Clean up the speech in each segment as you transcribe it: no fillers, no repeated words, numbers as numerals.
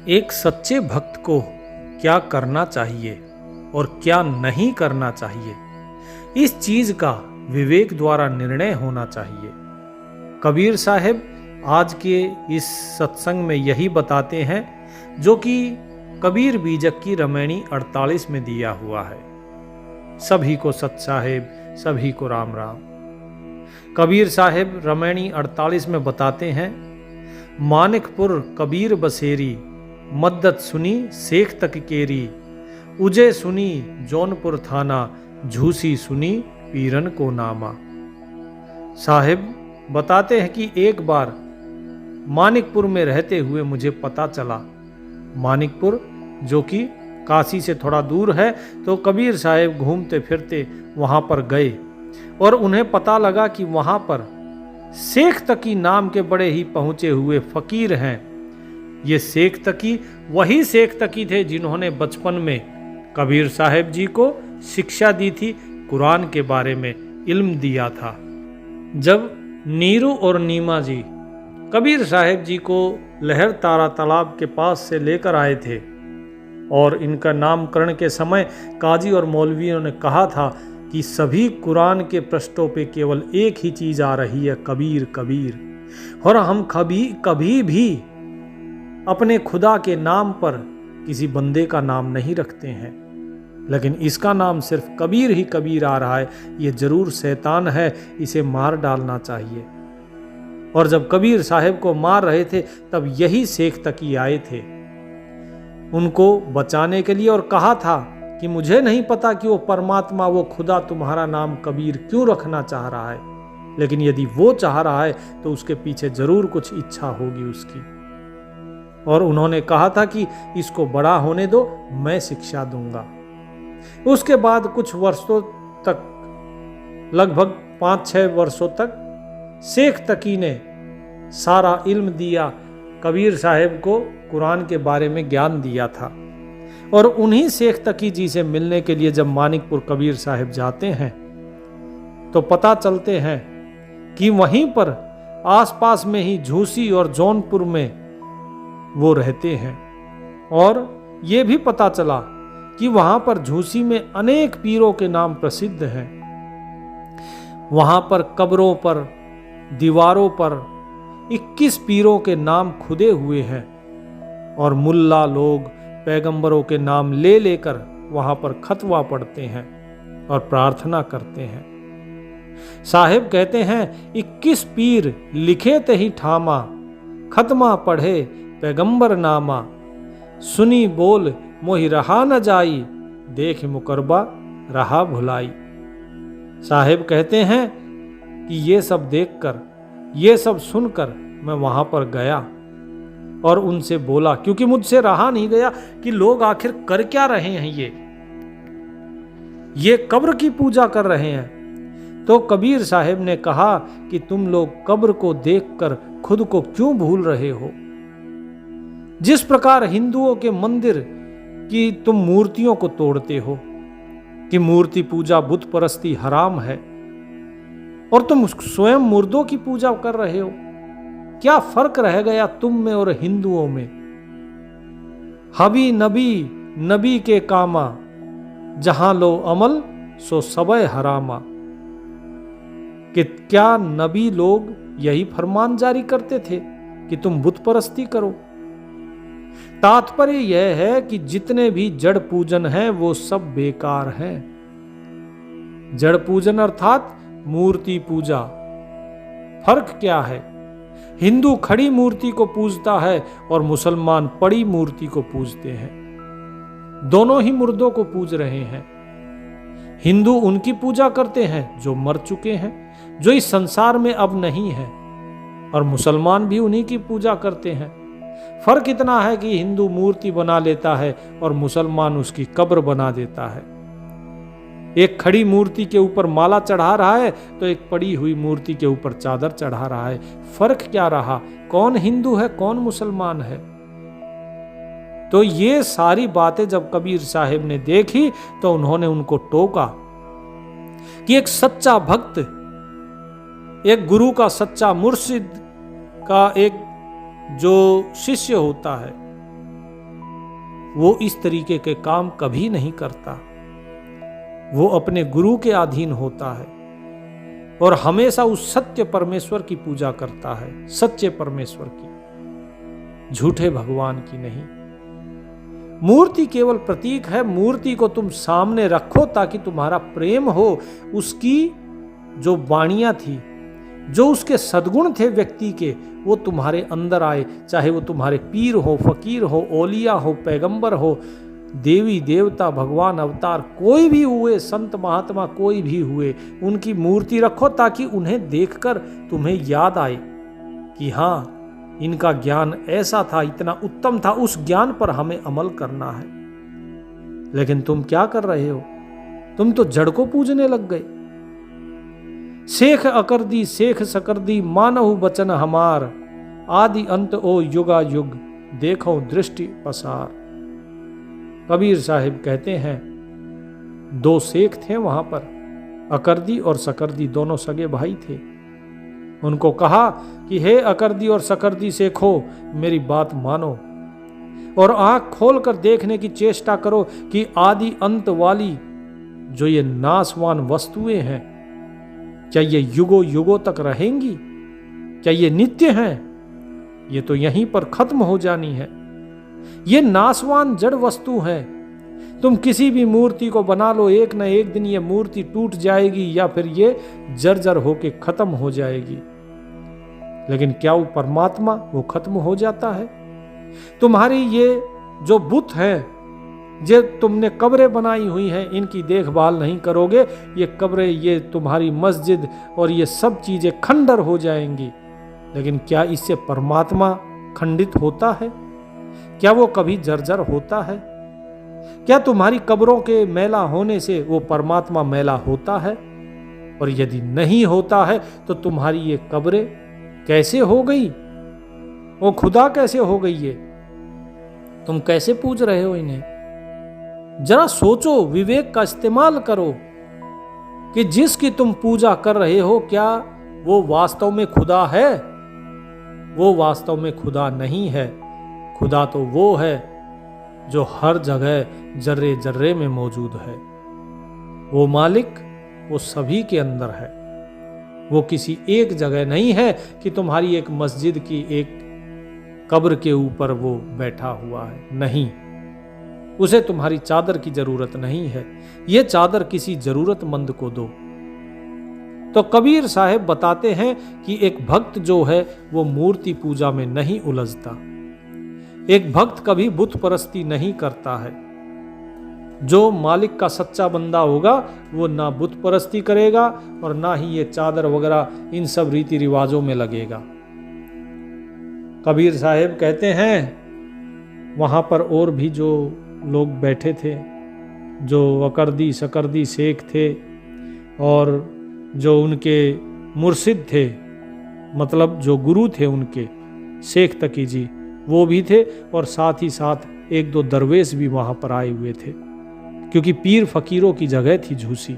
एक सच्चे भक्त को क्या करना चाहिए और क्या नहीं करना चाहिए, इस चीज का विवेक द्वारा निर्णय होना चाहिए। कबीर साहब आज के इस सत्संग में यही बताते हैं जो कि कबीर बीजक की रमैनी 48 में दिया हुआ है। सभी को सत साहेब, सभी को राम राम। कबीर साहब रमैनी 48 में बताते हैं, मानिकपुर कबीर बसेरी, मद्दत सुनी शेख तक केरी, उजे सुनी जौनपुर थाना, झूसी सुनी पीरन को नामा। साहिब बताते हैं कि एक बार मानिकपुर में रहते हुए मुझे पता चला, मानिकपुर जो कि काशी से थोड़ा दूर है, तो कबीर साहब घूमते फिरते वहाँ पर गए और उन्हें पता लगा कि वहाँ पर शेख तकी नाम के बड़े ही पहुँचे हुए फकीर हैं। ये शेख तकी वही शेख तकी थे जिन्होंने बचपन में कबीर साहब जी को शिक्षा दी थी, कुरान के बारे में इल्म दिया था। जब नीरू और नीमा जी कबीर साहब जी को लहर तारा तालाब के पास से लेकर आए थे और इनका नामकरण के समय काजी और मौलवियों ने कहा था कि सभी कुरान के पृष्ठों पे केवल एक ही चीज आ रही है, कबीर कबीर, और हम कभी भी अपने खुदा के नाम पर किसी बंदे का नाम नहीं रखते हैं, लेकिन इसका नाम सिर्फ कबीर ही कबीर आ रहा है। ये जरूर शैतान है, इसे मार डालना चाहिए। और जब कबीर साहब को मार रहे थे तब यही शेख तकी आए थे उनको बचाने के लिए और कहा था कि मुझे नहीं पता कि वो परमात्मा, वो खुदा तुम्हारा नाम कबीर क्यों रखना चाह रहा है, लेकिन यदि वो चाह रहा है तो उसके पीछे जरूर कुछ इच्छा होगी उसकी। और उन्होंने कहा था कि इसको बड़ा होने दो, मैं शिक्षा दूंगा। उसके बाद कुछ वर्षों तक, लगभग 5-6 वर्षों तक शेख तकी ने सारा इल्म दिया, कबीर साहब को कुरान के बारे में ज्ञान दिया था। और उन्हीं शेख तकी जी से मिलने के लिए जब मानिकपुर कबीर साहब जाते हैं तो पता चलते हैं कि वहीं पर आसपास में ही झूसी और जौनपुर में वो रहते हैं। और ये भी पता चला कि वहां पर झूसी में अनेक पीरों के नाम प्रसिद्ध हैं। वहां पर कब्रों पर, दीवारों पर 21 पीरों के नाम खुदे हुए हैं और मुल्ला लोग पैगंबरों के नाम ले लेकर वहां पर खतवा पढ़ते हैं और प्रार्थना करते हैं। साहिब कहते हैं, 21 पीर लिखे ते ही ठामा, खतमा पढ़े पैगंबर नामा, सुनी बोल मोहि रहा न जाई, देख मुकरबा रहा भुलाई। साहिब कहते हैं कि ये सब देखकर, ये सब सुनकर मैं वहां पर गया और उनसे बोला, क्योंकि मुझसे रहा नहीं गया कि लोग आखिर कर क्या रहे हैं, ये कब्र की पूजा कर रहे हैं। तो कबीर साहब ने कहा कि तुम लोग कब्र को देखकर खुद को क्यों भूल रहे हो। जिस प्रकार हिंदुओं के मंदिर की तुम मूर्तियों को तोड़ते हो कि मूर्ति पूजा, बुत परस्ती हराम है, और तुम स्वयं मुर्दों की पूजा कर रहे हो, क्या फर्क रह गया तुम में और हिंदुओं में। हबी नबी नबी के कामा, जहां लो अमल सो सबय हरामा। कि क्या नबी लोग यही फरमान जारी करते थे कि तुम बुत परस्ती करो। तात्पर्य यह है कि जितने भी जड़ पूजन हैं वो सब बेकार हैं। जड़ पूजन अर्थात मूर्ति पूजा। फर्क क्या है? हिंदू खड़ी मूर्ति को पूजता है और मुसलमान पड़ी मूर्ति को पूजते हैं। दोनों ही मुर्दों को पूज रहे हैं। हिंदू उनकी पूजा करते हैं जो मर चुके हैं, जो इस संसार में अब नहीं है, और मुसलमान भी उन्हीं की पूजा करते हैं। फर्क इतना है कि हिंदू मूर्ति बना लेता है और मुसलमान उसकी कब्र बना देता है। एक खड़ी मूर्ति के ऊपर माला चढ़ा रहा है तो एक पड़ी हुई मूर्ति के ऊपर चादर चढ़ा रहा है। फर्क क्या रहा? कौन हिंदू है, कौन मुसलमान है? तो ये सारी बातें जब कबीर साहब ने देखी तो उन्होंने उनको टोका कि एक सच्चा भक्त, एक गुरु का सच्चा मुर्शिद का एक जो शिष्य होता है वो इस तरीके के काम कभी नहीं करता। वो अपने गुरु के अधीन होता है और हमेशा उस सत्य परमेश्वर की पूजा करता है, सच्चे परमेश्वर की, झूठे भगवान की नहीं। मूर्ति केवल प्रतीक है। मूर्ति को तुम सामने रखो ताकि तुम्हारा प्रेम हो। उसकी जो वाणियां थी, जो उसके सद्गुण थे व्यक्ति के, वो तुम्हारे अंदर आए। चाहे वो तुम्हारे पीर हो, फकीर हो, औलिया हो, पैगंबर हो, देवी देवता, भगवान अवतार कोई भी हुए, संत महात्मा कोई भी हुए, उनकी मूर्ति रखो ताकि उन्हें देखकर तुम्हें याद आए कि हाँ, इनका ज्ञान ऐसा था, इतना उत्तम था, उस ज्ञान पर हमें अमल करना है। लेकिन तुम क्या कर रहे हो? तुम तो जड़ को पूजने लग गए। शेख अकरदी शेख सकरदी मानहु बचन हमार, आदि अंत ओ युगा युग देखो दृष्टि पसार। कबीर साहिब कहते हैं, दो शेख थे वहां पर, अकरदी और सकरदी, दोनों सगे भाई थे। उनको कहा कि हे अकरदी और सकरदी शेखो, मेरी बात मानो और आंख खोलकर देखने की चेष्टा करो कि आदि अंत वाली जो ये नाशवान वस्तुएं हैं, क्या ये युगों युगों तक रहेंगी? क्या ये नित्य हैं? ये तो यहीं पर खत्म हो जानी है। ये नाशवान जड़ वस्तु है। तुम किसी भी मूर्ति को बना लो, एक न एक दिन ये मूर्ति टूट जाएगी या फिर ये जर्जर होके खत्म हो जाएगी। लेकिन क्या वो परमात्मा, वो खत्म हो जाता है? तुम्हारी ये जो बुत है, जो तुमने कब्रें बनाई हुई हैं, इनकी देखभाल नहीं करोगे, ये कब्रें, ये तुम्हारी मस्जिद और ये सब चीजें खंडर हो जाएंगी। लेकिन क्या इससे परमात्मा खंडित होता है? क्या वो कभी जर्जर होता है? क्या तुम्हारी कब्रों के मैला होने से वो परमात्मा मैला होता है? और यदि नहीं होता है तो तुम्हारी ये कब्रें कैसे हो गई? वो खुदा कैसे हो गई? ये तुम कैसे पूज रहे हो इन्हें? जरा सोचो, विवेक का इस्तेमाल करो कि जिसकी तुम पूजा कर रहे हो, क्या वो वास्तव में खुदा है? वो वास्तव में खुदा नहीं है। खुदा तो वो है जो हर जगह जर्रे जर्रे में मौजूद है। वो मालिक वो सभी के अंदर है। वो किसी एक जगह नहीं है कि तुम्हारी एक मस्जिद की एक कब्र के ऊपर वो बैठा हुआ है। नहीं, उसे तुम्हारी चादर की जरूरत नहीं है। ये चादर किसी जरूरतमंद को दो। तो कबीर साहब बताते हैं कि एक भक्त जो है वो मूर्ति पूजा में नहीं उलझता। एक भक्त कभी बुत परस्ती नहीं करता है। जो मालिक का सच्चा बंदा होगा वो ना बुत परस्ती करेगा और ना ही ये चादर वगैरह इन सब रीति रिवाजों में लगेगा। कबीर साहब कहते हैं, वहाँ पर और भी जो लोग बैठे थे, जो अकरदी सकरदी शेख थे और जो उनके मुर्शिद थे, मतलब जो गुरु थे उनके, शेख तकी जी, वो भी थे और साथ ही साथ एक दो दरवेश भी वहाँ पर आए हुए थे, क्योंकि पीर फकीरों की जगह थी झूसी।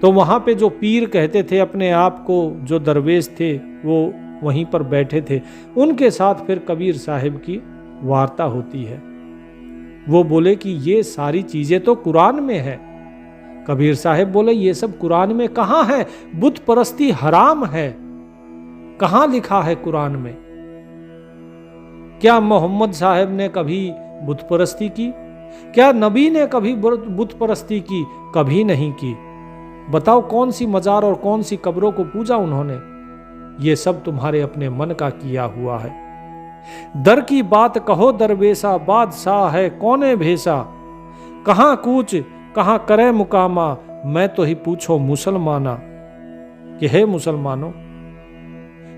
तो वहाँ पे जो पीर कहते थे अपने आप को, जो दरवेश थे, वो वहीं पर बैठे थे। उनके साथ फिर कबीर साहिब की वार्ता होती है। वो बोले कि ये सारी चीजें तो कुरान में है। कबीर साहिब बोले, ये सब कुरान में कहाँ है? बुत परस्ती हराम है। कहाँ लिखा है कुरान में? क्या मोहम्मद साहब ने कभी बुत परस्ती की? क्या नबी ने कभी बुत परस्ती की? कभी नहीं की। बताओ कौन सी मजार और कौन सी कब्रों को पूजा उन्होंने? ये सब तुम्हारे अपने मन का किया हुआ है। दर की बात कहो दरवेशा, बादशाह है कौने भेसा, कहाँ कूच कहाँ करे मुकामा, मैं तो ही पूछो मुसलमाना। कि हे मुसलमानों,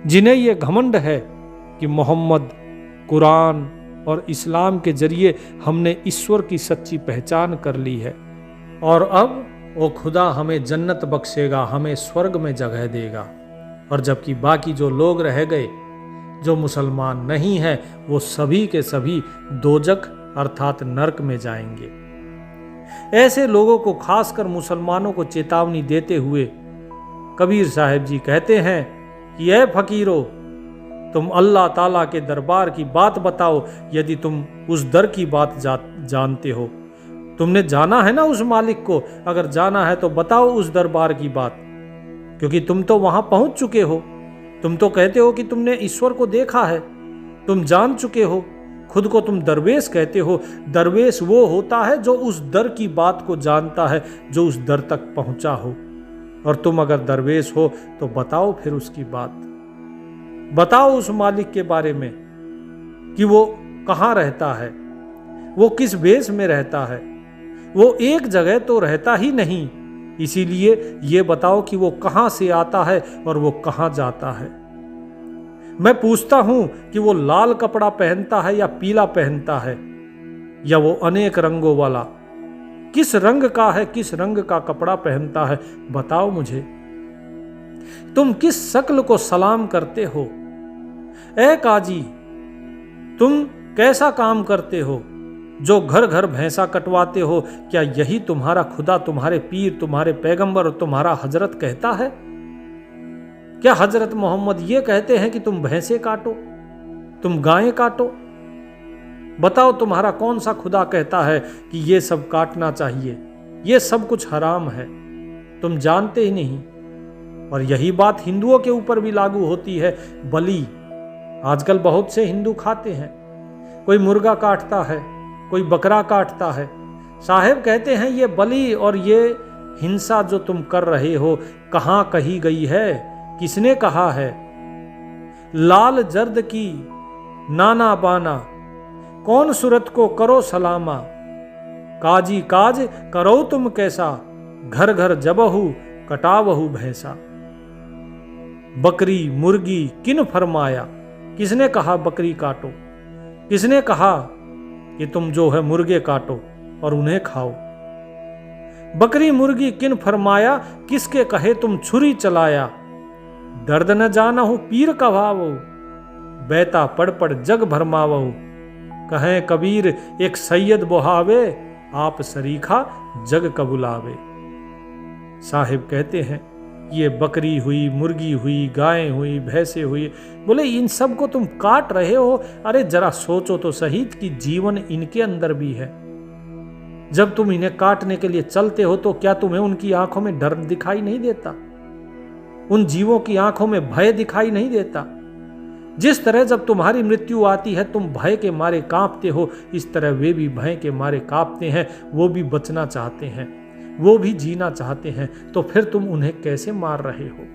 जिन्हें ये घमंड है कि मोहम्मद, कुरान और इस्लाम के जरिए हमने ईश्वर की सच्ची पहचान कर ली है और अब वो खुदा हमें जन्नत बख्शेगा, हमें स्वर्ग में जगह देगा, और जबकि बाकी जो लोग रह गए जो मुसलमान नहीं है, वो सभी के सभी दोजख अर्थात नरक में जाएंगे। ऐसे लोगों को, खासकर मुसलमानों को चेतावनी देते हुए कबीर साहब जी कहते हैं कि ऐ फकीरों, तुम अल्लाह ताला के दरबार की बात बताओ यदि तुम उस दर की बात जानते हो। तुमने जाना है ना उस मालिक को, अगर जाना है तो बताओ उस दरबार की बात, क्योंकि तुम तो वहां पहुंच चुके हो। तुम तो कहते हो कि तुमने ईश्वर को देखा है, तुम जान चुके हो, खुद को तुम दरवेश कहते हो। दरवेश वो होता है जो उस दर की बात को जानता है, जो उस दर तक पहुंचा हो। और तुम अगर दरवेश हो तो बताओ फिर उसकी बात, बताओ उस मालिक के बारे में कि वो कहाँ रहता है, वो किस वेश में रहता है। वो एक जगह तो रहता ही नहीं, इसीलिए ये बताओ कि वो कहाँ से आता है और वो कहाँ जाता है। मैं पूछता हूं कि वो लाल कपड़ा पहनता है या पीला पहनता है, या वो अनेक रंगों वाला, किस रंग का है, किस रंग का कपड़ा पहनता है, बताओ मुझे। तुम किस शक्ल को सलाम करते हो? ए काजी, तुम कैसा काम करते हो जो घर घर भैंसा कटवाते हो? क्या यही तुम्हारा खुदा, तुम्हारे पीर, तुम्हारे पैगंबर और तुम्हारा हजरत कहता है? क्या हजरत मोहम्मद ये कहते हैं कि तुम भैंसे काटो, तुम गायें काटो? बताओ तुम्हारा कौन सा खुदा कहता है कि ये सब काटना चाहिए, ये सब कुछ हराम है? तुम जानते ही नहीं। और यही बात हिंदुओं के ऊपर भी लागू होती है। बलि आजकल बहुत से हिंदू खाते हैं, कोई मुर्गा काटता है, कोई बकरा काटता है। साहेब कहते हैं ये बलि और ये हिंसा जो तुम कर रहे हो कहाँ कही गई है, किसने कहा है? लाल जर्द की नाना बाना, कौन सूरत को करो सलामा। काजी काज करो तुम कैसा, घर घर जबहू कटावहू भैंसा। बकरी मुर्गी किन फरमाया, किसने कहा बकरी काटो? किसने कहा कि तुम जो है मुर्गे काटो और उन्हें खाओ? बकरी मुर्गी किन फरमाया, किसके कहे तुम छुरी चलाया। दर्द न जानहु पीर कहावो, बैता पड़ पड़ जग भरमावो। कहें कबीर एक सैयद बुहावे, आप सरीखा जग कबुलावे। साहिब कहते हैं ये बकरी हुई, मुर्गी हुई, गायें हुई, भैंसे हुई, बोले इन सब को तुम काट रहे हो। अरे जरा सोचो तो सही कि जीवन इनके अंदर भी है। जब तुम इन्हें काटने के लिए चलते हो तो क्या तुम्हें उनकी आंखों में डर दिखाई नहीं देता? उन जीवों की आंखों में भय दिखाई नहीं देता? जिस तरह जब तुम्हारी मृत्यु आती है तुम भय के मारे कांपते हो, इस तरह वे भी भय के मारे कांपते हैं। वो भी बचना चाहते हैं, वो भी जीना चाहते हैं। तो फिर तुम उन्हें कैसे मार रहे हो?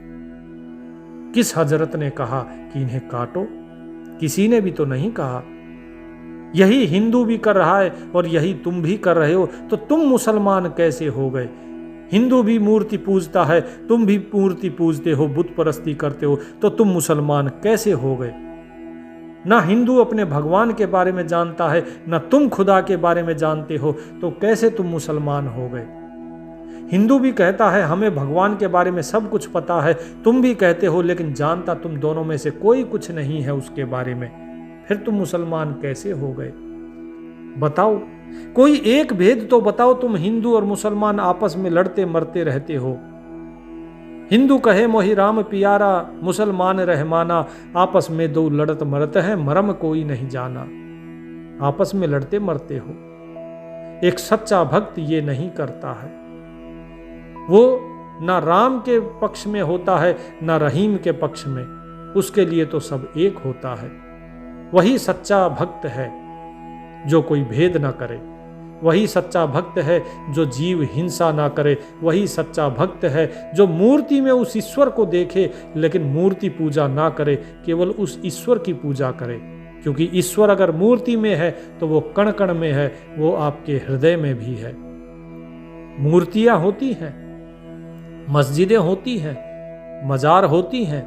किस हजरत ने कहा कि इन्हें काटो? किसी ने भी तो नहीं कहा। यही हिंदू भी कर रहा है और यही तुम भी कर रहे हो, तो तुम मुसलमान कैसे हो गए? हिंदू भी मूर्ति पूजता है, तुम भी मूर्ति पूजते हो, बुत परस्ती करते हो, तो तुम मुसलमान कैसे हो गए? ना हिंदू अपने भगवान के बारे में जानता है, ना तुम खुदा के बारे में जानते हो, तो कैसे तुम मुसलमान हो गए? हिंदू भी कहता है हमें भगवान के बारे में सब कुछ पता है, तुम भी कहते हो, लेकिन जानता तुम दोनों में से कोई कुछ नहीं है उसके बारे में। फिर तुम मुसलमान कैसे हो गए? बताओ, कोई एक भेद तो बताओ। तुम हिंदू और मुसलमान आपस में लड़ते मरते रहते हो। हिंदू कहे मोहि राम पियारा, मुसलमान रहमाना, आपस में दो लड़त मरते हैं, मरम कोई नहीं जाना। आपस में लड़ते मरते हो। एक सच्चा भक्त ये नहीं करता है। वो ना राम के पक्ष में होता है ना रहीम के पक्ष में, उसके लिए तो सब एक होता है। वही सच्चा भक्त है जो कोई भेद ना करे, वही सच्चा भक्त है जो जीव हिंसा ना करे, वही सच्चा भक्त है जो मूर्ति में उस ईश्वर को देखे लेकिन मूर्ति पूजा ना करे, केवल उस ईश्वर की पूजा करे। क्योंकि ईश्वर अगर मूर्ति में है तो वो कण कण में है, वो आपके हृदय में भी है। मूर्तियां होती हैं, मस्जिदें होती हैं, मजार होती हैं,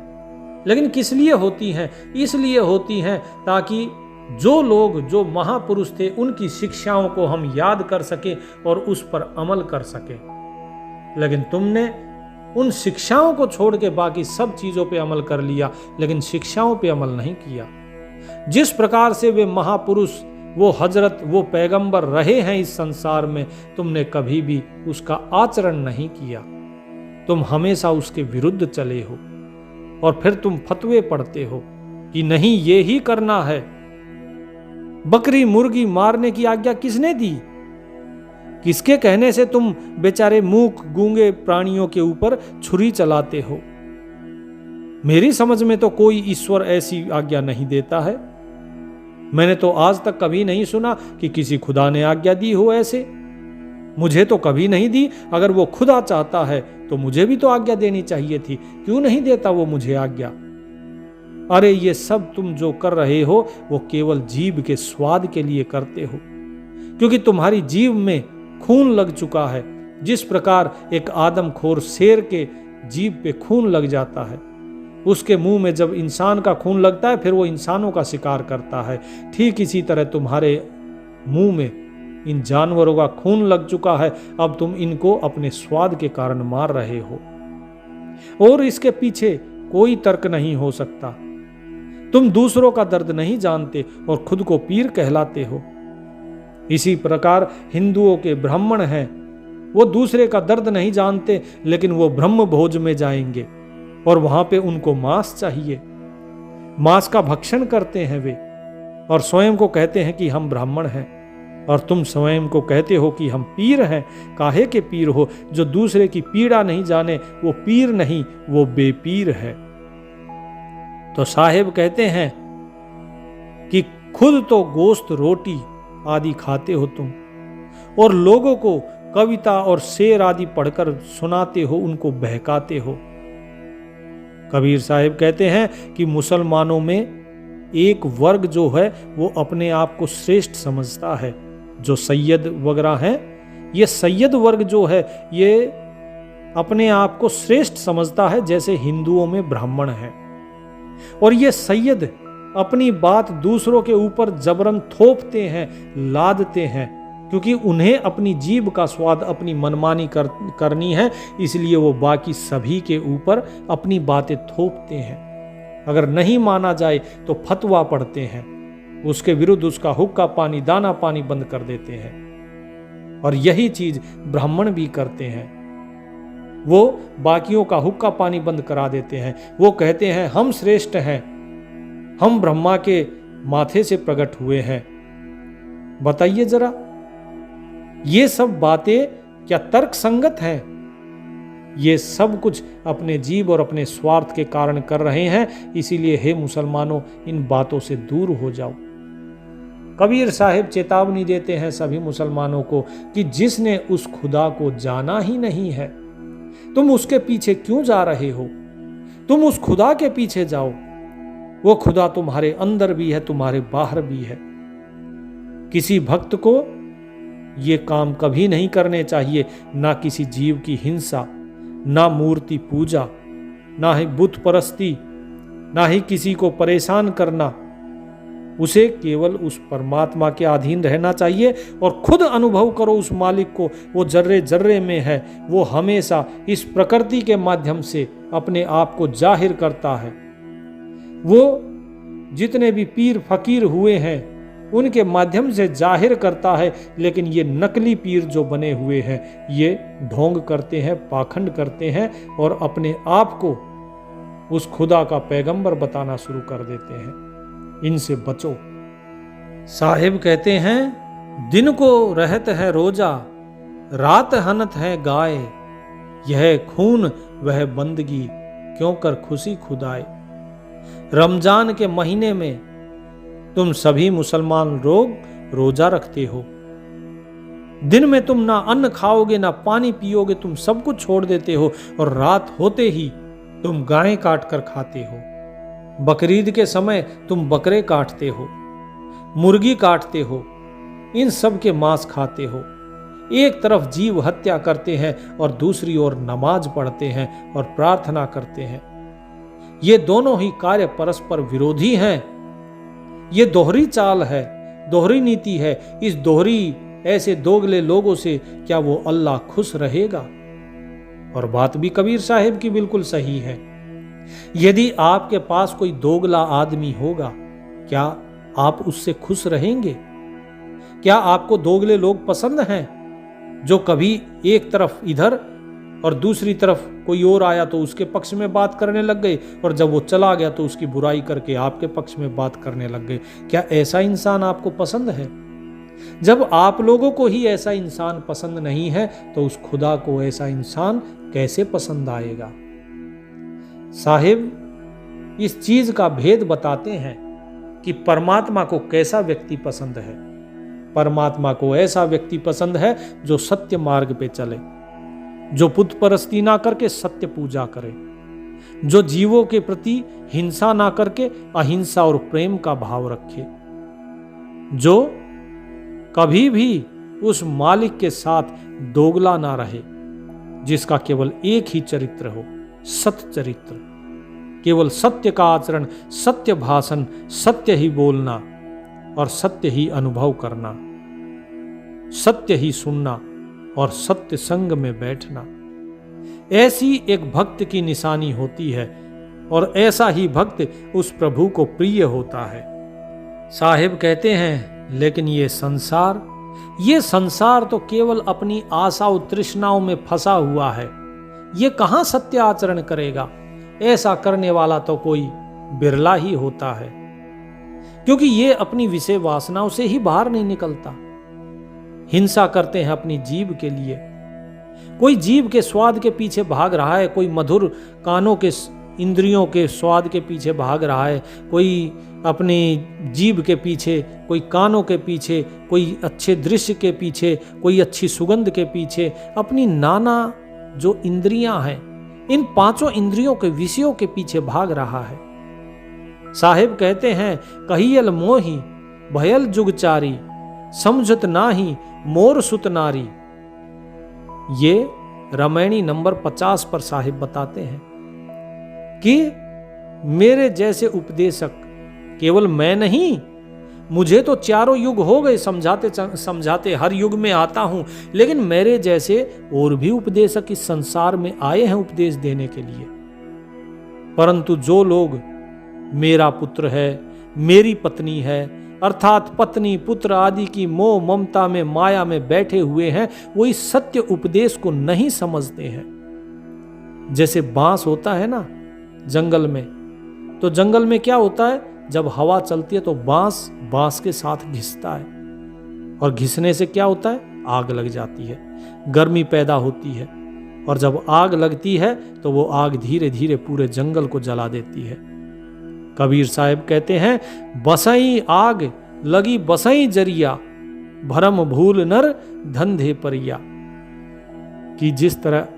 लेकिन किस लिए होती हैं? इसलिए होती हैं ताकि जो लोग, जो महापुरुष थे, उनकी शिक्षाओं को हम याद कर सके और उस पर अमल कर सके। लेकिन तुमने उन शिक्षाओं को छोड़ के बाकी सब चीजों पे अमल कर लिया, लेकिन शिक्षाओं पे अमल नहीं किया। जिस प्रकार से वे महापुरुष, वो हजरत, वो पैगंबर रहे हैं इस संसार में, तुमने कभी भी उसका आचरण नहीं किया। तुम हमेशा उसके विरुद्ध चले हो और फिर तुम फतवे पढ़ते हो कि नहीं ये ही करना है। बकरी मुर्गी मारने की आज्ञा किसने दी? किसके कहने से तुम बेचारे मूक गूंगे प्राणियों के ऊपर छुरी चलाते हो? मेरी समझ में तो कोई ईश्वर ऐसी आज्ञा नहीं देता है। मैंने तो आज तक कभी नहीं सुना कि किसी खुदा ने आज्ञा दी हो ऐसे। मुझे तो कभी नहीं दी। अगर वो खुदा चाहता है तो मुझे भी तो आज्ञा देनी चाहिए थी। क्यों नहीं देता वो मुझे आज्ञा? अरे ये सब तुम जो कर रहे हो वो केवल जीभ के स्वाद के लिए करते हो, क्योंकि तुम्हारी जीभ में खून लग चुका है। जिस प्रकार एक आदमखोर शेर के जीभ पे खून लग जाता है, उसके मुंह में जब इंसान का खून लगता है फिर वो इंसानों का शिकार करता है, ठीक इसी तरह तुम्हारे मुंह में इन जानवरों का खून लग चुका है। अब तुम इनको अपने स्वाद के कारण मार रहे हो और इसके पीछे कोई तर्क नहीं हो सकता। तुम दूसरों का दर्द नहीं जानते और खुद को पीर कहलाते हो। इसी प्रकार हिंदुओं के ब्राह्मण हैं, वो दूसरे का दर्द नहीं जानते, लेकिन वो ब्रह्म भोज में जाएंगे और वहां पे उनको मांस चाहिए। मांस का भक्षण करते हैं वे और स्वयं को कहते हैं कि हम ब्राह्मण हैं। और तुम स्वयं को कहते हो कि हम पीर हैं। काहे के पीर हो? जो दूसरे की पीड़ा नहीं जाने वो पीर नहीं, वो बेपीर है। तो साहेब कहते हैं कि खुद तो गोश्त रोटी आदि खाते हो तुम, और लोगों को कविता और शेर आदि पढ़कर सुनाते हो, उनको बहकाते हो। कबीर साहिब कहते हैं कि मुसलमानों में एक वर्ग जो है वो अपने आप को श्रेष्ठ समझता है, जो सैयद वगैरह हैं। ये सैयद वर्ग जो है ये अपने आप को श्रेष्ठ समझता है, जैसे हिंदुओं में ब्राह्मण हैं। और ये सैयद अपनी बात दूसरों के ऊपर जबरन थोपते हैं, लादते हैं, क्योंकि उन्हें अपनी जीभ का स्वाद, अपनी मनमानी करनी है, इसलिए वो बाकी सभी के ऊपर अपनी बातें थोपते हैं। अगर नहीं माना जाए तो फतवा पढ़ते हैं, उसके विरुद्ध उसका हुक्का पानी, दाना पानी बंद कर देते हैं। और यही चीज ब्राह्मण भी करते हैं। वो बाकियों का हुक्का पानी बंद करा देते हैं। वो कहते हैं हम श्रेष्ठ हैं, हम ब्रह्मा के माथे से प्रकट हुए हैं। बताइए जरा, ये सब बातें क्या तर्क संगत हैं? ये सब कुछ अपने जीव और अपने स्वार्थ के कारण कर रहे हैं। इसीलिए हे मुसलमानों, इन बातों से दूर हो जाओ। कबीर साहिब चेतावनी देते हैं सभी मुसलमानों को कि जिसने उस खुदा को जाना ही नहीं है, तुम उसके पीछे क्यों जा रहे हो? तुम उस खुदा के पीछे जाओ। वो खुदा तुम्हारे अंदर भी है, तुम्हारे बाहर भी है। किसी भक्त को ये काम कभी नहीं करने चाहिए, ना किसी जीव की हिंसा, ना मूर्ति पूजा, ना ही बुत परस्ती, ना ही किसी को परेशान करना। उसे केवल उस परमात्मा के अधीन रहना चाहिए और खुद अनुभव करो उस मालिक को। वो जर्रे जर्रे में है, वो हमेशा इस प्रकृति के माध्यम से अपने आप को जाहिर करता है। वो जितने भी पीर फकीर हुए हैं उनके माध्यम से जाहिर करता है, लेकिन ये नकली पीर जो बने हुए हैं ये ढोंग करते हैं, पाखंड करते हैं और अपने आप को उस खुदा का पैगंबर बताना शुरू कर देते हैं। इनसे बचो। साहिब कहते हैं दिन को रहत है रोजा, रात हनत है गाय, यह खून वह बंदगी क्यों कर खुशी खुदाए। रमजान के महीने में तुम सभी मुसलमान लोग रोजा रखते हो। दिन में तुम ना अन्न खाओगे ना पानी पियोगे, तुम सब कुछ छोड़ देते हो और रात होते ही तुम गायें काट कर खाते हो। बकरीद के समय तुम बकरे काटते हो, मुर्गी काटते हो, इन सब के मांस खाते हो। एक तरफ जीव हत्या करते हैं और दूसरी ओर नमाज पढ़ते हैं और प्रार्थना करते हैं। ये दोनों ही कार्य परस्पर विरोधी हैं। ये दोहरी चाल है, दोहरी नीति है। इस दोहरी ऐसे दोगले लोगों से क्या वो अल्लाह खुश रहेगा? और बात भी कबीर साहिब की बिल्कुल सही है। यदि आपके पास कोई दोगला आदमी होगा, क्या आप उससे खुश रहेंगे? क्या आपको दोगले लोग पसंद हैं जो कभी एक तरफ इधर और दूसरी तरफ कोई और आया तो उसके पक्ष में बात करने लग गए, और जब वो चला गया तो उसकी बुराई करके आपके पक्ष में बात करने लग गए। क्या ऐसा इंसान आपको पसंद है? जब आप लोगों को ही ऐसा इंसान पसंद नहीं है तो उस खुदा को ऐसा इंसान कैसे पसंद आएगा? साहिब इस चीज का भेद बताते हैं कि परमात्मा को कैसा व्यक्ति पसंद है। परमात्मा को ऐसा व्यक्ति पसंद है जो सत्य मार्ग पे चले, जो पुत परस्ती ना करके सत्य पूजा करे, जो जीवों के प्रति हिंसा ना करके अहिंसा और प्रेम का भाव रखे, जो कभी भी उस मालिक के साथ दोगला ना रहे, जिसका केवल एक ही चरित्र हो, सत्य चरित्र, केवल सत्य का आचरण, सत्य भाषण, सत्य ही बोलना और सत्य ही अनुभव करना, सत्य ही सुनना और सत्य संग में बैठना। ऐसी एक भक्त की निशानी होती है और ऐसा ही भक्त उस प्रभु को प्रिय होता है। साहिब कहते हैं लेकिन ये संसार तो केवल अपनी आशा और तृष्णाओं में फंसा हुआ है। ये कहां सत्य आचरण करेगा? ऐसा करने वाला तो कोई बिरला ही होता है, क्योंकि ये अपनी विषय वासनाओं से ही बाहर नहीं निकलता। हिंसा करते हैं अपनी जीभ के लिए। कोई जीभ के स्वाद के पीछे भाग रहा है, कोई मधुर कानों के इंद्रियों के स्वाद के पीछे भाग रहा है, कोई अपनी जीभ के पीछे, कोई कानों के पीछे, कोई अच्छे दृश्य के पीछे, कोई अच्छी सुगंध के पीछे, अपनी नाना जो इंद्रियां हैं, इन पांचों इंद्रियों के विषयों के पीछे भाग रहा है। साहिब कहते हैं कहियल मोही भयल जुगचारी, समझत नाही मोर सुत नारी। ये रामायणी नंबर 50 पर साहिब बताते हैं कि मेरे जैसे उपदेशक केवल मैं नहीं, मुझे तो चारों युग हो गए समझाते समझाते, हर युग में आता हूं, लेकिन मेरे जैसे और भी उपदेशक इस संसार में आए हैं उपदेश देने के लिए। परंतु जो लोग मेरा पुत्र है, मेरी पत्नी है, अर्थात पत्नी पुत्र आदि की मोह ममता में माया में बैठे हुए हैं, वो इस सत्य उपदेश को नहीं समझते हैं। जैसे बांस होता है ना जंगल में, तो जंगल में क्या होता है, जब हवा चलती है तो बांस के साथ घिसता है, और घिसने से क्या होता है, आग लग जाती है, गर्मी पैदा होती है, और जब आग लगती है तो वो आग धीरे धीरे पूरे जंगल को जला देती है। कबीर साहब कहते हैं बसई आग लगी बसई जरिया, भरम भूल नर धंधे परिया, कि जिस तरह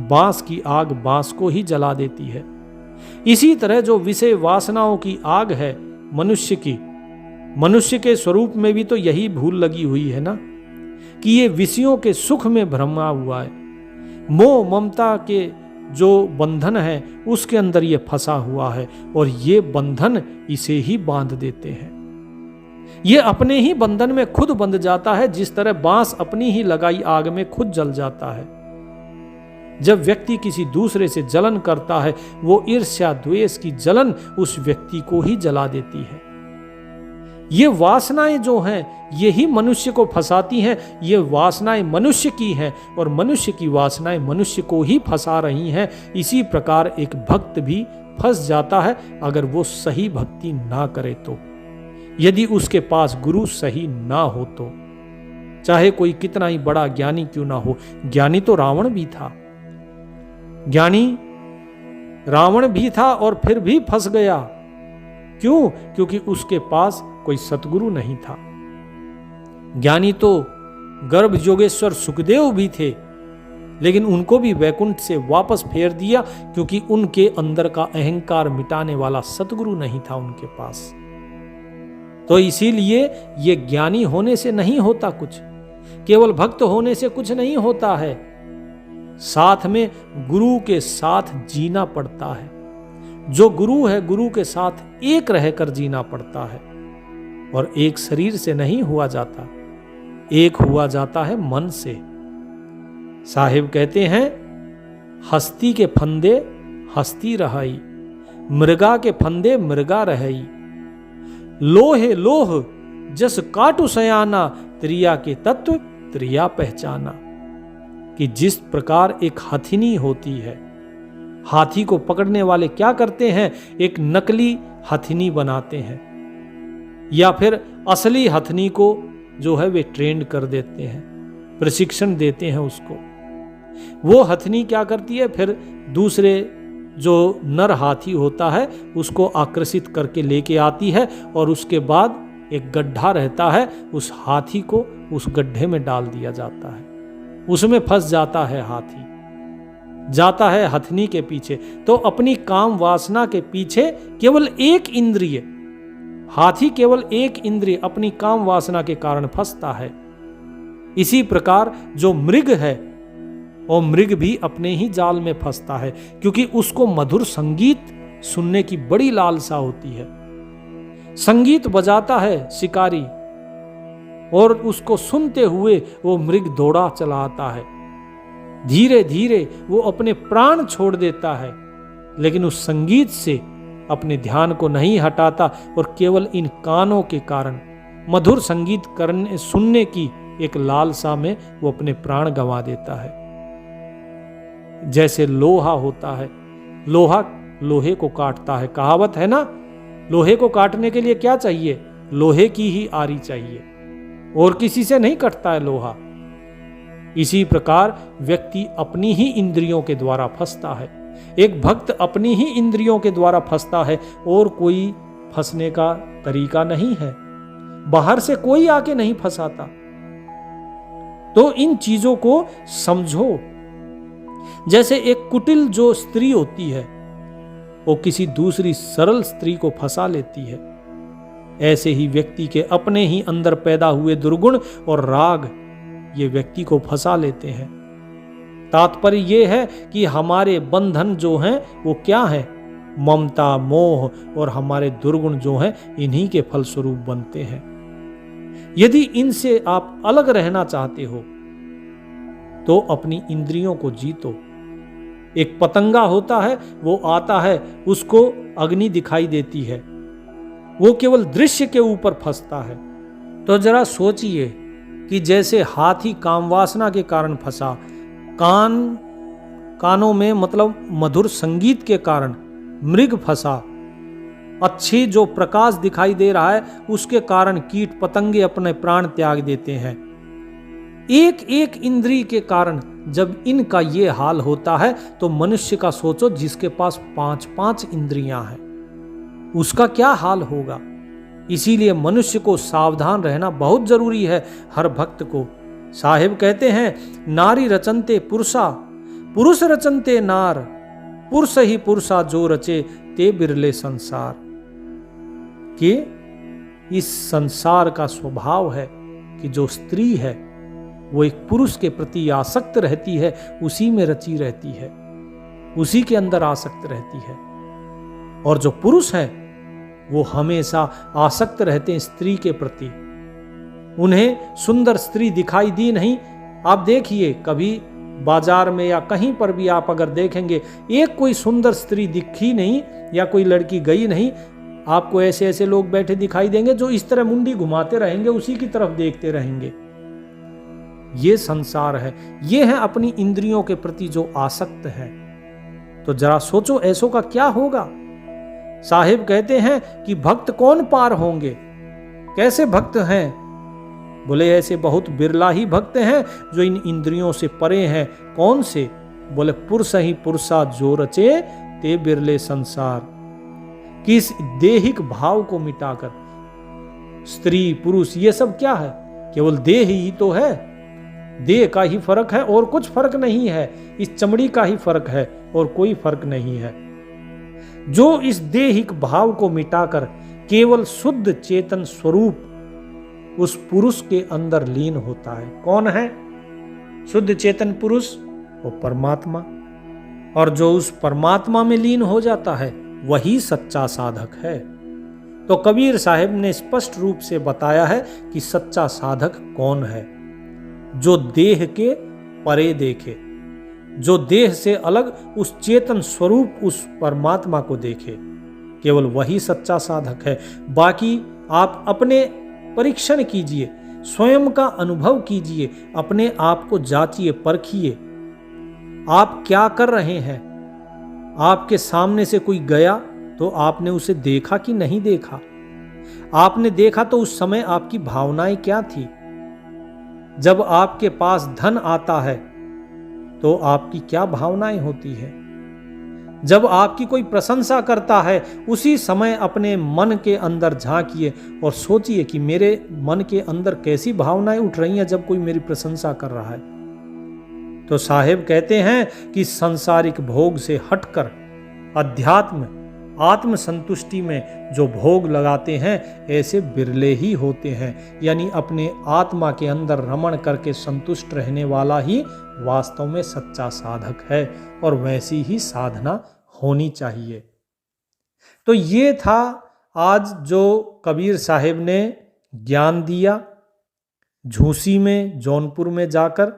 बांस की आग बांस को ही जला देती है, इसी तरह जो विषय वासनाओं की आग है मनुष्य के स्वरूप में भी तो यही भूल लगी हुई है ना, कि ये विषयों के सुख में भ्रमा हुआ है। मोह ममता के जो बंधन है उसके अंदर ये फंसा हुआ है, और ये बंधन इसे ही बांध देते हैं। ये अपने ही बंधन में खुद बंध जाता है, जिस तरह बांस अपनी ही लगाई आग में खुद जल जाता है। जब व्यक्ति किसी दूसरे से जलन करता है, वो ईर्ष्या द्वेष की जलन उस व्यक्ति को ही जला देती है। ये वासनाएं जो हैं यही मनुष्य को फंसाती हैं। ये वासनाएं मनुष्य की हैं और मनुष्य की वासनाएं मनुष्य को ही फंसा रही हैं। इसी प्रकार एक भक्त भी फंस जाता है अगर वो सही भक्ति ना करे तो, यदि उसके पास गुरु सही ना हो तो, चाहे कोई कितना ही बड़ा ज्ञानी क्यों ना हो। ज्ञानी तो रावण भी था, ज्ञानी रावण भी था और फिर भी फंस गया। क्यों? क्योंकि उसके पास कोई सतगुरु नहीं था। ज्ञानी तो गर्भ योगेश्वर सुखदेव भी थे, लेकिन उनको भी वैकुंठ से वापस फेर दिया, क्योंकि उनके अंदर का अहंकार मिटाने वाला सतगुरु नहीं था उनके पास। तो इसीलिए ये ज्ञानी होने से नहीं होता कुछ, केवल भक्त होने से कुछ नहीं होता है, साथ में गुरु के साथ जीना पड़ता है। जो गुरु है गुरु के साथ एक रहकर जीना पड़ता है, और एक शरीर से नहीं हुआ जाता, एक हुआ जाता है मन से। साहिब कहते हैं हस्ती के फंदे हस्ती रहाई, मृगा के फंदे मृगा रहाई, लोहे लोह जस काटु सयाना, त्रिया के तत्व त्रिया पहचाना। कि जिस प्रकार एक हथिनी होती है, हाथी को पकड़ने वाले क्या करते हैं, एक नकली हथिनी बनाते हैं या फिर असली हथिनी को जो है वे ट्रेंड कर देते हैं, प्रशिक्षण देते हैं उसको। वो हथिनी क्या करती है, फिर दूसरे जो नर हाथी होता है उसको आकर्षित करके लेके आती है और उसके बाद एक गड्ढा रहता है, उस हाथी को उस गड्ढे में डाल दिया जाता है, उसमें फंस जाता है हाथी, जाता है हथिनी के पीछे। तो अपनी काम वासना के पीछे केवल एक इंद्रिय, हाथी केवल एक इंद्रिय अपनी काम वासना के कारण फंसता है। इसी प्रकार जो मृग है, और मृग भी अपने ही जाल में फंसता है, क्योंकि उसको मधुर संगीत सुनने की बड़ी लालसा होती है। संगीत बजाता है शिकारी और उसको सुनते हुए वो मृग दौड़ा चला आता है। धीरे धीरे वो अपने प्राण छोड़ देता है, लेकिन उस संगीत से अपने ध्यान को नहीं हटाता और केवल इन कानों के कारण मधुर संगीत करने सुनने की एक लालसा में वो अपने प्राण गंवा देता है। जैसे लोहा होता है, लोहा लोहे को काटता है, कहावत है ना, लोहे को काटने के लिए क्या चाहिए, लोहे की ही आरी चाहिए, और किसी से नहीं कटता है लोहा। इसी प्रकार व्यक्ति अपनी ही इंद्रियों के द्वारा फंसता है, एक भक्त अपनी ही इंद्रियों के द्वारा फंसता है, और कोई फंसने का तरीका नहीं है, बाहर से कोई आके नहीं फंसाता। तो इन चीजों को समझो। जैसे एक कुटिल जो स्त्री होती है वो किसी दूसरी सरल स्त्री को फंसा लेती है, ऐसे ही व्यक्ति के अपने ही अंदर पैदा हुए दुर्गुण और राग ये व्यक्ति को फंसा लेते हैं। तात्पर्य ये है कि हमारे बंधन जो हैं वो क्या है, ममता, मोह, और हमारे दुर्गुण जो हैं इन्हीं के फलस्वरूप बनते हैं। यदि इनसे आप अलग रहना चाहते हो तो अपनी इंद्रियों को जीतो। एक पतंगा होता है, वो आता है, उसको अग्नि दिखाई देती है, वो केवल दृश्य के ऊपर फंसता है। तो जरा सोचिए कि जैसे हाथी कामवासना के कारण फंसा, कानों में मतलब मधुर संगीत के कारण मृग फंसा, अच्छी जो प्रकाश दिखाई दे रहा है उसके कारण कीट पतंगे अपने प्राण त्याग देते हैं। एक एक इंद्रिय के कारण जब इनका ये हाल होता है तो मनुष्य का सोचो जिसके पास 5-5 इंद्रियां हैं उसका क्या हाल होगा। इसीलिए मनुष्य को सावधान रहना बहुत जरूरी है हर भक्त को। साहिब कहते हैं, नारी रचनते पुरुषा, पुरुष रचनते नार, पुरुष ही पुरुषा जो रचे ते बिरले संसार। कि इस संसार का स्वभाव है कि जो स्त्री है वो एक पुरुष के प्रति आसक्त रहती है, उसी में रची रहती है, उसी के अंदर आसक्त रहती है। और जो पुरुष है वो हमेशा आसक्त रहते हैं स्त्री के प्रति। उन्हें सुंदर स्त्री दिखाई दी नहीं। आप देखिए कभी बाजार में या कहीं पर भी आप अगर देखेंगे एक कोई सुंदर स्त्री दिखी नहीं या कोई लड़की गई नहीं, आपको ऐसे ऐसे लोग बैठे दिखाई देंगे जो इस तरह मुंडी घुमाते रहेंगे, उसी की तरफ देखते रहेंगे। ये संसार है, ये है अपनी इंद्रियों के प्रति जो आसक्त है। तो जरा सोचो ऐसों का क्या होगा। साहिब कहते हैं कि भक्त कौन पार होंगे, कैसे भक्त हैं? बोले ऐसे बहुत बिरला ही भक्त हैं जो इन इंद्रियों से परे हैं। कौन से? बोले पुरुष ही पुरुषा जो रचे ते बिरले संसार। कि इस देहिक भाव को मिटाकर, स्त्री पुरुष ये सब क्या है, केवल देह ही तो है, देह का ही फर्क है और कुछ फर्क नहीं है। इस चमड़ी का ही फर्क है और कोई फर्क नहीं है। जो इस देहिक भाव को मिटाकर केवल शुद्ध चेतन स्वरूप उस पुरुष के अंदर लीन होता है। कौन है शुद्ध चेतन पुरुष? वो परमात्मा। और जो उस परमात्मा में लीन हो जाता है वही सच्चा साधक है। तो कबीर साहिब ने स्पष्ट रूप से बताया है कि सच्चा साधक कौन है। जो देह के परे देखे, जो देह से अलग उस चेतन स्वरूप उस परमात्मा को देखे, केवल वही सच्चा साधक है। बाकी आप अपने परीक्षण कीजिए स्वयं का अनुभव कीजिए, अपने आप को जांचिए, परखिए। आप क्या कर रहे हैं? आपके सामने से कोई गया तो आपने उसे देखा कि नहीं देखा? आपने देखा तो उस समय आपकी भावनाएं क्या थी? जब आपके पास धन आता है तो आपकी क्या भावनाएं होती है? जब आपकी कोई प्रशंसा करता है उसी समय अपने मन के अंदर झांकिए और सोचिए कि मेरे मन के अंदर कैसी भावनाएं उठ रही हैं जब कोई मेरी प्रशंसा कर रहा है। तो साहेब कहते हैं कि सांसारिक भोग से हटकर अध्यात्म आत्म संतुष्टि में जो भोग लगाते हैं ऐसे बिरले ही होते हैं। यानी अपने आत्मा के अंदर रमण करके संतुष्ट रहने वाला ही वास्तव में सच्चा साधक है, और वैसी ही साधना होनी चाहिए। तो ये था आज जो कबीर साहेब ने ज्ञान दिया। झूसी में, जौनपुर में जाकर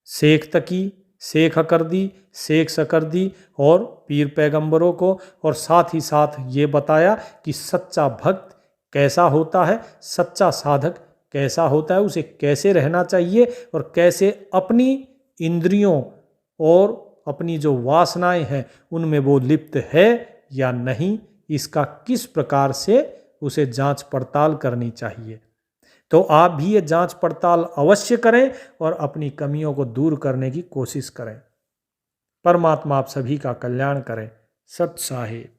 शेख तकी, शेख अकरदी, शेख सकरदी और पीर पैगंबरों को, और साथ ही साथ ये बताया कि सच्चा भक्त कैसा होता है, सच्चा साधक कैसा होता है, उसे कैसे रहना चाहिए और कैसे अपनी इंद्रियों और अपनी जो वासनाएं हैं उनमें वो लिप्त है या नहीं, इसका किस प्रकार से उसे जांच पड़ताल करनी चाहिए। तो आप भी ये जांच पड़ताल अवश्य करें और अपनी कमियों को दूर करने की कोशिश करें। परमात्मा आप सभी का कल्याण करें। सत साहिब।